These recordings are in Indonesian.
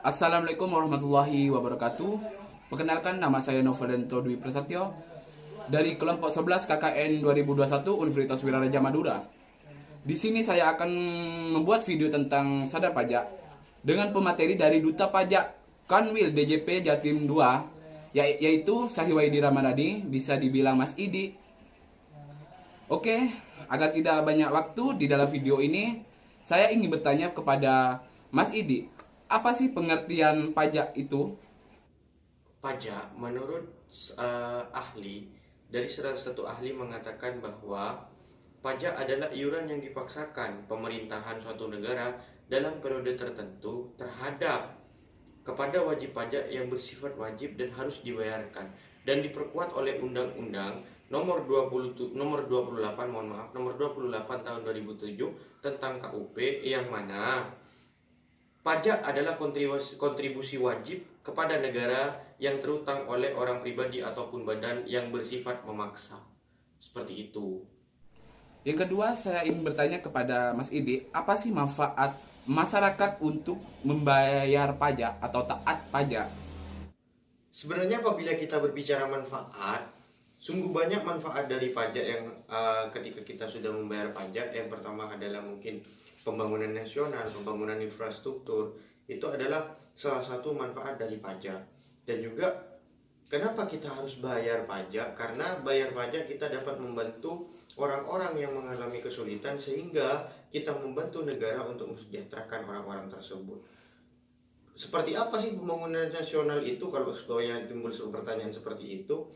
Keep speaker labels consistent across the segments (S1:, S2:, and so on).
S1: Assalamualaikum warahmatullahi wabarakatuh. Perkenalkan, nama saya Novelento Dwi Prasetyo dari kelompok 11 KKN 2021 Universitas Wiraraja Madura. Di sini saya akan membuat video tentang sadar pajak dengan pemateri dari Duta Pajak Kanwil DJP Jatim 2, yaitu Sahiwaidi Ramadhani, bisa dibilang Mas Idi. Oke, agar tidak banyak waktu di dalam video ini, saya ingin bertanya kepada Mas Idi, apa sih pengertian pajak itu?
S2: Pajak, menurut ahli, dari salah satu ahli mengatakan bahwa pajak adalah iuran yang dipaksakan pemerintahan suatu negara dalam periode tertentu terhadap kepada wajib pajak yang bersifat wajib dan harus dibayarkan, dan diperkuat oleh Undang-Undang nomor 28 tahun 2007 tentang KUP, yang mana pajak adalah kontribusi wajib kepada negara yang terutang oleh orang pribadi ataupun badan yang bersifat memaksa. Seperti itu.
S1: Yang kedua, saya ingin bertanya kepada Mas Idi, apa sih manfaat masyarakat untuk membayar pajak atau taat pajak?
S2: Sebenarnya apabila kita berbicara manfaat, sungguh banyak manfaat dari pajak yang ketika kita sudah membayar pajak. Yang pertama adalah mungkin pembangunan nasional, pembangunan infrastruktur, itu adalah salah satu manfaat dari pajak. Dan juga kenapa kita harus bayar pajak? Karena bayar pajak kita dapat membantu orang-orang yang mengalami kesulitan, sehingga kita membantu negara untuk mensejahterakan orang-orang tersebut. Seperti apa sih pembangunan nasional itu? Kalau sebenarnya timbul pertanyaan seperti itu,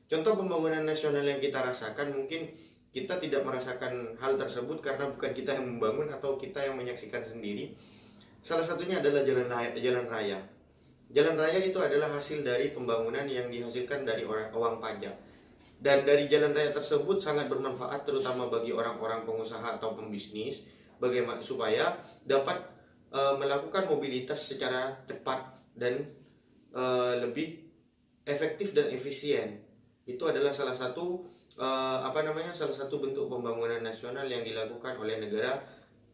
S2: contoh pembangunan nasional yang kita rasakan, mungkin kita tidak merasakan hal tersebut karena bukan kita yang membangun atau kita yang menyaksikan sendiri. Salah satunya adalah jalan raya. Jalan raya itu adalah hasil dari pembangunan yang dihasilkan dari uang pajak. Dan dari jalan raya tersebut sangat bermanfaat terutama bagi orang-orang pengusaha atau pembisnis, bagaimana supaya dapat melakukan mobilitas secara cepat dan lebih efektif dan efisien. Itu adalah salah satu salah satu bentuk pembangunan nasional yang dilakukan oleh negara,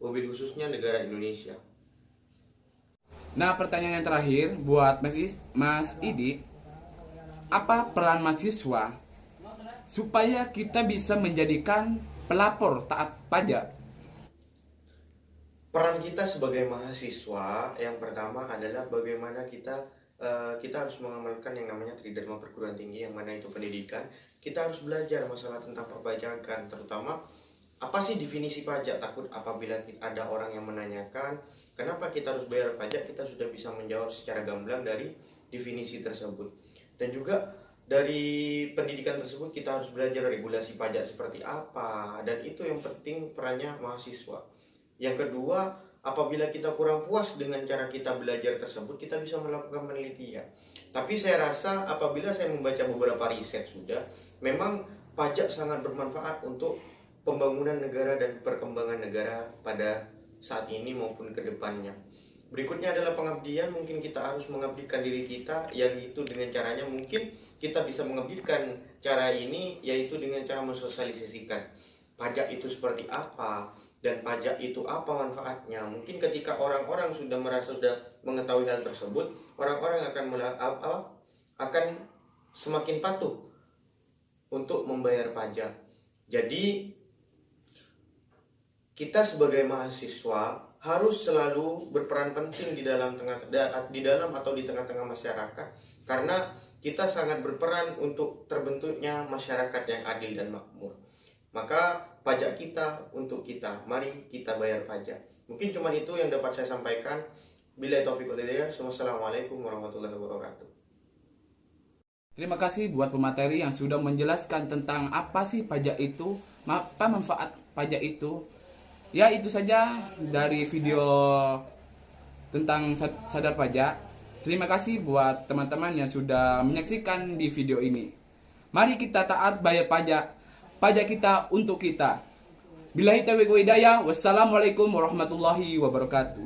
S2: mobil khususnya negara Indonesia.
S1: Nah, pertanyaan yang terakhir buat Mas Idi, apa peran mahasiswa supaya kita bisa menjadikan pelapor taat pajak?
S2: Peran kita sebagai mahasiswa yang pertama adalah bagaimana kita harus mengamalkan yang namanya Tridharma perguruan tinggi, yang mana itu pendidikan. Kita harus belajar masalah tentang perpajakan, terutama apa sih definisi pajak. Takut apabila ada orang yang menanyakan kenapa kita harus bayar pajak, kita sudah bisa menjawab secara gamblang dari definisi tersebut. Dan juga dari pendidikan tersebut kita harus belajar regulasi pajak seperti apa, dan itu yang penting perannya mahasiswa. Yang kedua, apabila kita kurang puas dengan cara kita belajar tersebut, kita bisa melakukan penelitian. Tapi saya rasa apabila saya membaca beberapa riset sudah, memang pajak sangat bermanfaat untuk pembangunan negara dan perkembangan negara pada saat ini maupun ke depannya. Berikutnya adalah pengabdian. Mungkin kita harus mengabdikan diri kita, yang itu dengan caranya mungkin kita bisa mengabdikan cara ini, yaitu dengan cara mensosialisasikan pajak itu seperti apa, dan pajak itu apa manfaatnya. Mungkin ketika orang-orang sudah mengetahui hal tersebut, orang-orang akan semakin patuh untuk membayar pajak. Jadi kita sebagai mahasiswa harus selalu berperan penting di dalam atau di tengah-tengah masyarakat, karena kita sangat berperan untuk terbentuknya masyarakat yang adil dan makmur. Maka pajak kita untuk kita, mari kita bayar pajak. Mungkin cuma itu yang dapat saya sampaikan. Billahi taufiq wal hidayah. Wassalamualaikum warahmatullahi wabarakatuh.
S1: Terima kasih buat pemateri yang sudah menjelaskan tentang apa sih pajak itu, apa manfaat pajak itu. Ya, itu saja dari video tentang sadar pajak. Terima kasih buat teman-teman yang sudah menyaksikan di video ini. Mari kita taat bayar pajak. Pajak kita untuk kita. Billahi taufiq wal hidayah. Wassalamualaikum warahmatullahi wabarakatuh.